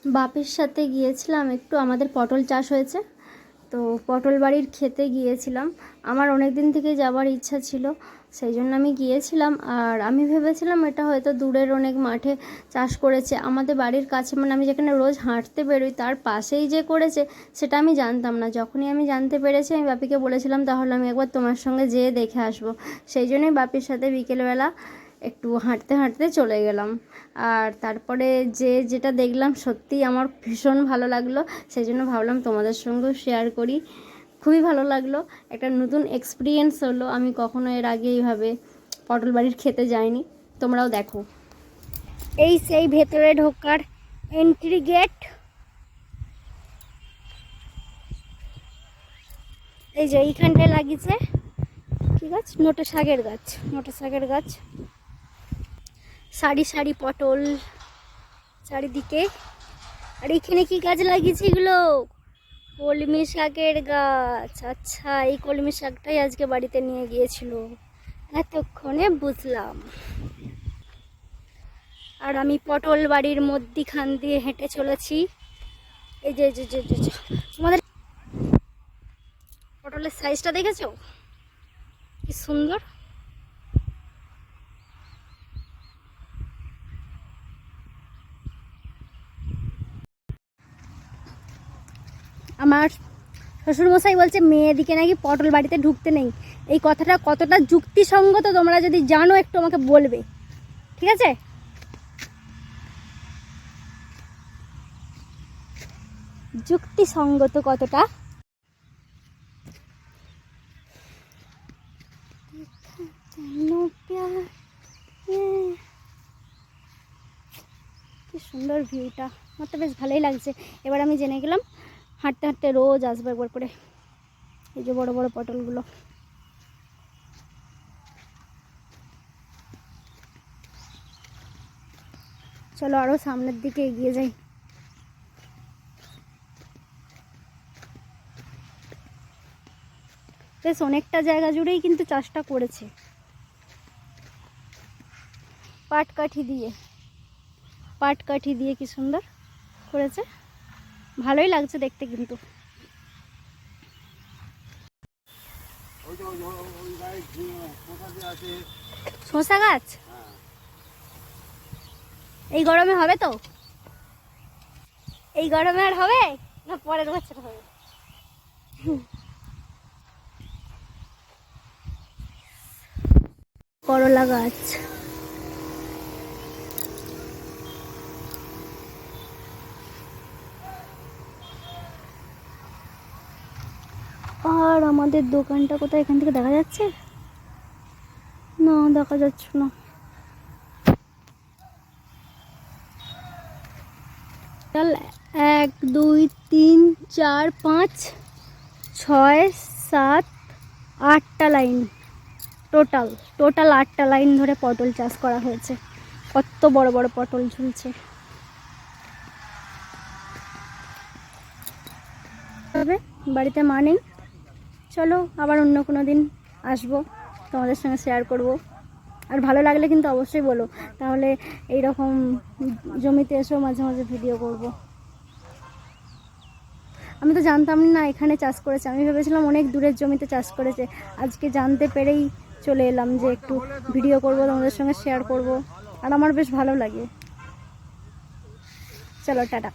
বাপের সাথে গিয়েছিলাম একটু, আমাদের পটল চাষ হয়েছে তো পটল বাড়ির খেতে গিয়েছিলাম। আমার অনেক দিন থেকে যাওয়ার ইচ্ছা ছিল, সেই জন্য আমি গিয়েছিলাম। আর আমি ভেবেছিলাম এটা হয়তো দূরের অনেক মাঠে চাষ করেছে, আমাদের বাড়ির কাছে মানে আমি যেখানে রোজ হাঁটতে বেরোই তার পাশেই যে করেছে সেটা আমি জানতাম না। যখনই আমি জানতে পেরেছি আমি বাপিকে বলেছিলাম তাহলে আমি একবার তোমার সঙ্গে যেয়ে দেখে আসবো। সেই জন্যই বাপির সাথে বিকেলবেলা একটু হাঁটতে হাঁটতে চলে গেলাম। আর তারপরে যেটা দেখলাম সত্যিই আমার ভীষণ ভালো লাগলো, সেই জন্য ভাবলাম তোমাদের সঙ্গেও শেয়ার করি। খুবই ভালো লাগলো, একটা নতুন এক্সপিরিয়েন্স হলো। আমি কখনো এর আগে এইভাবে পটল বাড়ির খেতে যাইনি, তোমরাও দেখো। এই সেই ভেতরে ঢোকার এন্ট্রি গেট। এই যে এইখানটায় লাগিয়েছে কি গাছ, নোটে শাকের গাছ, নোটে শাকের গাছ। সারি সারি পটল চারিদিকে। আর এখানে কি গাছ লাগিয়েছে এগুলো? কলমি শাকের গাছ। আচ্ছা, এই কলমি শাকটাই আজকে বাড়িতে নিয়ে গিয়েছিল, এতক্ষণে বুঝলাম। আর আমি পটল বাড়ির মধ্যিখান দিয়ে হেঁটে চলেছি। এই যে তোমাদের পটলের সাইজটা দেখেছো কি সুন্দর। আমার শ্বশুরমশাই বলছে মেয়েদিকে নাকি পটল বাড়িতে ঢুকতে নেই। এই কথাটা কতটা যুক্তিসঙ্গত তোমরা যদি জানো একটু আমাকে বলবে, ঠিক আছে? যুক্তিসঙ্গত কতটা। কি সুন্দর ভিউটা, আমার তো বেশ ভালোই লাগছে। এবার আমি জেনে গেলাম হাঁটতে হাঁটতে রোজ আসবো একবার করে। এই যে বড় বড় পটলগুলো। চলো আরো সামনের দিকে এগিয়ে যাই। বেশ অনেকটা জায়গা জুড়েই কিন্তু চাষটা করেছে পাটকাঠি দিয়ে কি সুন্দর করেছে, ভালোই লাগছে দেখতে। কিন্তু শসা গাছ এই গরমে হবে তো? এই গরমে আর হবে না পরের বছর হবে? করলা গাছ। আর আমাদের দোকানটা কোথায়, এখান থেকে দেখা যাচ্ছে? না, দেখা যাচ্ছে না। চল 1 2 3 4 5 6 7 8টা লাইন, টোটাল 8টা লাইন ধরে পটল চাষ করা হয়েছে। কত বড় বড় পটল ঝুলছে। তবে বাড়িতে মা নেই, চলো আবার অন্য কোনো দিন আসবো, তোমাদের সঙ্গে শেয়ার করব। আর ভালো লাগলে কিন্তু অবশ্যই বলো, তাহলে এইরকম জমিতে এসেও মাঝে মাঝে ভিডিও করব। আমি তো জানতাম না এখানে চাষ করেছে, আমি ভেবেছিলাম অনেক দূরের জমিতে চাষ করেছে। আজকে জানতে পেরেই চলে এলাম যে একটু ভিডিও করব, তোমাদের সঙ্গে শেয়ার করব। আর আমার বেশ ভালো লাগে। চলো টাটা।